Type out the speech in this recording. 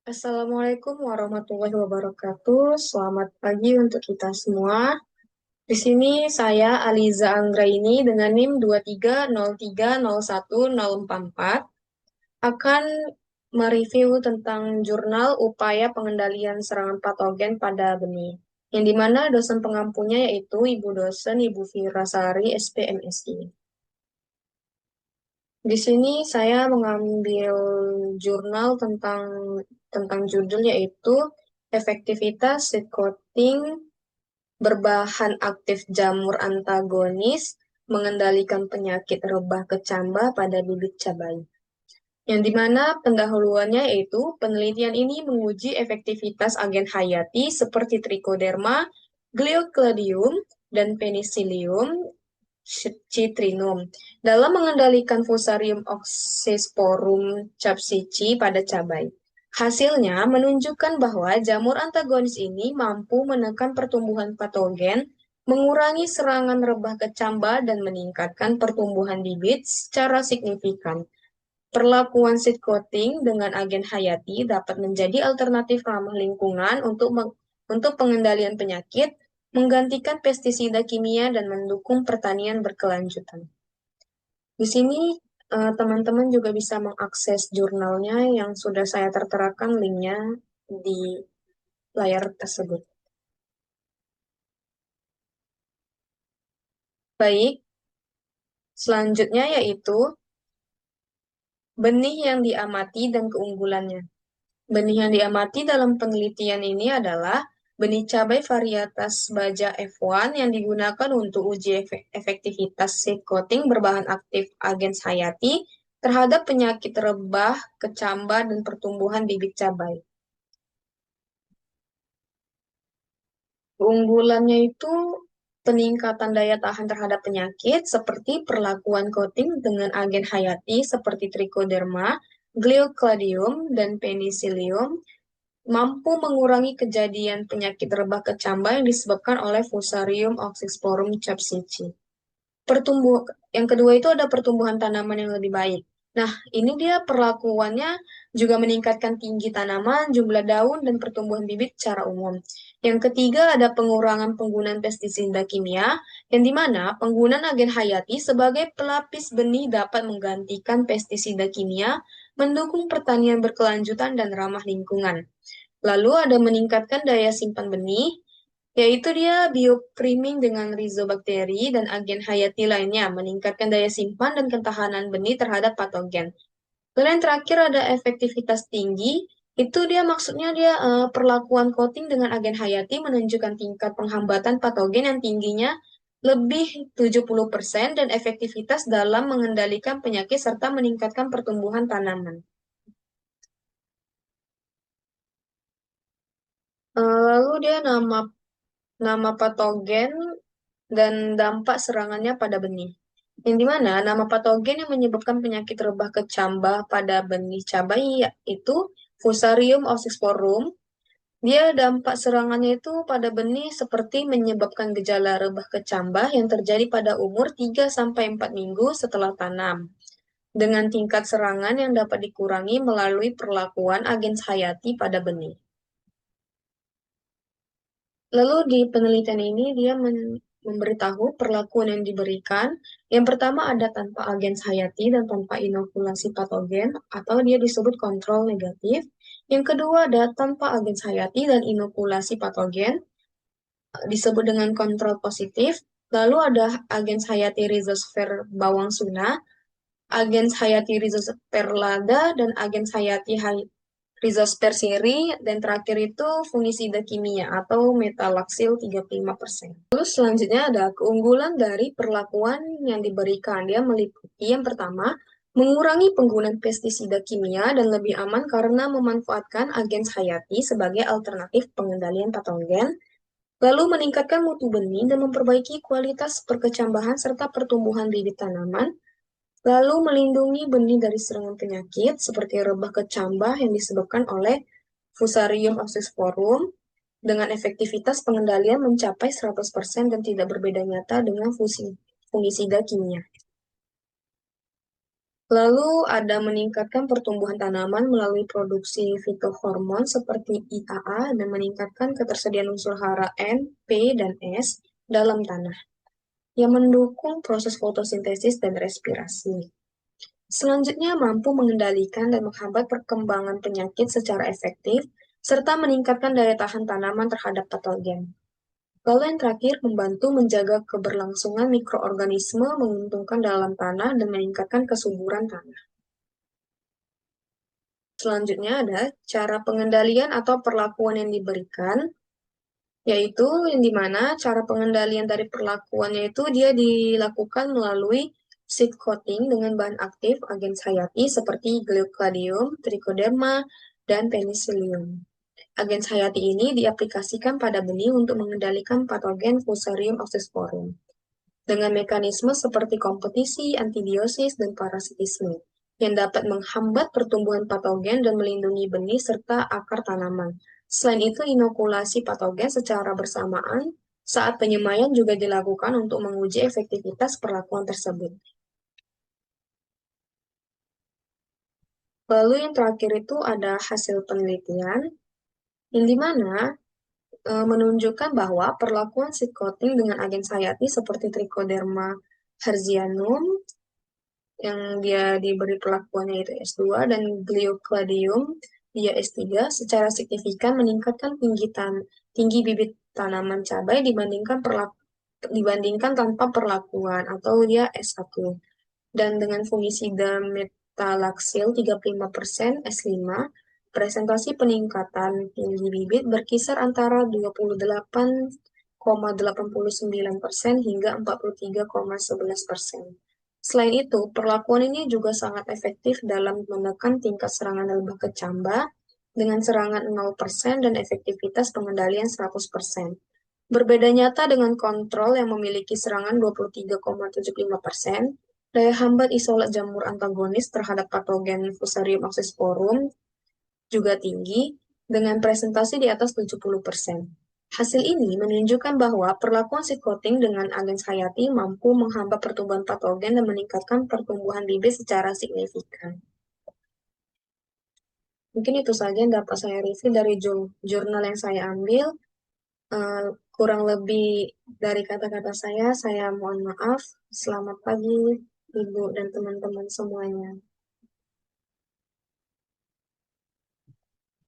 Assalamualaikum warahmatullahi wabarakatuh. Selamat pagi untuk kita semua. Di sini saya Aliza Anggraini dengan NIM 230301044 akan mereview tentang jurnal upaya pengendalian serangan patogen pada benih. Yang dimana dosen pengampunya yaitu Ibu dosen Ibu Virasari SPMSI. Di sini saya mengambil jurnal tentang judul yaitu efektivitas seed coating berbahan aktif jamur antagonis mengendalikan penyakit rebah kecambah pada bibit cabai. Yang dimana pendahuluannya yaitu penelitian ini menguji efektivitas agen hayati seperti Trichoderma, Gliocladium, dan Penicillium citrinum dalam mengendalikan Fusarium oxysporum capsici pada cabai. Hasilnya menunjukkan bahwa jamur antagonis ini mampu menekan pertumbuhan patogen, mengurangi serangan rebah kecambah, dan meningkatkan pertumbuhan bibit secara signifikan. Perlakuan seed coating dengan agen hayati dapat menjadi alternatif ramah lingkungan untuk pengendalian penyakit, menggantikan pestisida kimia, dan mendukung pertanian berkelanjutan. Di sini teman-teman juga bisa mengakses jurnalnya yang sudah saya terterakan linknya di layar tersebut. Baik, selanjutnya yaitu benih yang diamati dan keunggulannya. Benih yang diamati dalam penelitian ini adalah benih cabai varietas Baja F1 yang digunakan untuk uji efektivitas seed coating berbahan aktif agens hayati terhadap penyakit rebah, kecambah, dan pertumbuhan bibit cabai. Keunggulannya itu peningkatan daya tahan terhadap penyakit seperti perlakuan coating dengan agen hayati seperti Trichoderma, Gliocladium, dan Penicillium mampu mengurangi kejadian penyakit rebah kecambah yang disebabkan oleh Fusarium oxysporum capsici. Yang kedua itu ada pertumbuhan tanaman yang lebih baik. Nah, ini dia perlakuannya juga meningkatkan tinggi tanaman, jumlah daun, dan pertumbuhan bibit secara umum. Yang ketiga ada pengurangan penggunaan pestisida kimia, yang dimana penggunaan agen hayati sebagai pelapis benih dapat menggantikan pestisida kimia, mendukung pertanian berkelanjutan dan ramah lingkungan. Lalu ada meningkatkan daya simpan benih, yaitu dia biopriming dengan rizobacteri dan agen hayati lainnya, meningkatkan daya simpan dan ketahanan benih terhadap patogen. Lalu yang terakhir ada efektivitas tinggi, itu dia maksudnya dia perlakuan coating dengan agen hayati menunjukkan tingkat penghambatan patogen yang tingginya lebih 70% dan efektivitas dalam mengendalikan penyakit serta meningkatkan pertumbuhan tanaman. Lalu dia nama patogen dan dampak serangannya pada benih. Yang dimana nama patogen yang menyebabkan penyakit rebah kecambah pada benih cabai yaitu Fusarium oxysporum. Dia dampak serangannya itu pada benih seperti menyebabkan gejala rebah kecambah yang terjadi pada umur 3-4 minggu setelah tanam. Dengan tingkat serangan yang dapat dikurangi melalui perlakuan agens hayati pada benih. Lalu di penelitian ini dia memberitahu perlakuan yang diberikan. Yang pertama ada tanpa agens hayati dan tanpa inokulasi patogen atau dia disebut kontrol negatif. Yang kedua ada tanpa agens hayati dan inokulasi patogen disebut dengan kontrol positif. Lalu ada agens hayati rhizosfer bawang suna, agens hayati rhizosfer lada, dan agens hayati Rhizosper siri, dan terakhir itu fungisida kimia atau metalaksil 35%. Lalu selanjutnya ada keunggulan dari perlakuan yang diberikan. Dia meliputi yang pertama, mengurangi penggunaan pestisida kimia dan lebih aman karena memanfaatkan agen hayati sebagai alternatif pengendalian patogen. Lalu meningkatkan mutu benih dan memperbaiki kualitas perkecambahan serta pertumbuhan bibit tanaman. Lalu melindungi benih dari serangan penyakit seperti rebah kecambah yang disebabkan oleh Fusarium oxysporum dengan efektivitas pengendalian mencapai 100% dan tidak berbeda nyata dengan fungisida kimia. Lalu ada meningkatkan pertumbuhan tanaman melalui produksi fitohormon seperti IAA dan meningkatkan ketersediaan unsur hara N, P, dan S dalam tanah yang mendukung proses fotosintesis dan respirasi. Selanjutnya mampu mengendalikan dan menghambat perkembangan penyakit secara efektif serta meningkatkan daya tahan tanaman terhadap patogen. Lalu yang terakhir, membantu menjaga keberlangsungan mikroorganisme menguntungkan dalam tanah dan meningkatkan kesuburan tanah. Selanjutnya ada cara pengendalian atau perlakuan yang diberikan, yaitu yang dimana cara pengendalian dari perlakuannya itu dia dilakukan melalui seed coating dengan bahan aktif agens hayati seperti Glycadium, Trichoderma, dan Penicillium. Agens hayati ini diaplikasikan pada benih untuk mengendalikan patogen Fusarium oxysporum dengan mekanisme seperti kompetisi, antibiosis, dan parasitisme yang dapat menghambat pertumbuhan patogen dan melindungi benih serta akar tanaman. Selain itu, inokulasi patogen secara bersamaan saat penyemaian juga dilakukan untuk menguji efektivitas perlakuan tersebut. Lalu yang terakhir itu ada hasil penelitian, yang dimana menunjukkan bahwa perlakuan seed coating dengan agen hayati seperti Trichoderma herzianum yang dia diberi perlakuannya itu S2 dan Glycladium dia S3 secara signifikan meningkatkan tinggi bibit tanaman cabai dibandingkan tanpa perlakuan atau dia S1. Dan dengan fungisida metalaxyl 35% S5, presentasi peningkatan tinggi bibit berkisar antara 28,89% hingga 43,11%. Selain itu, perlakuan ini juga sangat efektif dalam menekan tingkat serangan lebah kecamba dengan serangan 0% dan efektivitas pengendalian 100%. Berbeda nyata dengan kontrol yang memiliki serangan 23,75%, daya hambat isolat jamur antagonis terhadap patogen Fusarium oxysporum juga tinggi dengan presentasi di atas 70%. Hasil ini menunjukkan bahwa perlakuan seed coating dengan agens hayati mampu menghambat pertumbuhan patogen dan meningkatkan pertumbuhan bibit secara signifikan. Mungkin itu saja yang dapat saya review dari jurnal yang saya ambil. Kurang lebih dari kata-kata saya mohon maaf. Selamat pagi, Ibu dan teman-teman semuanya.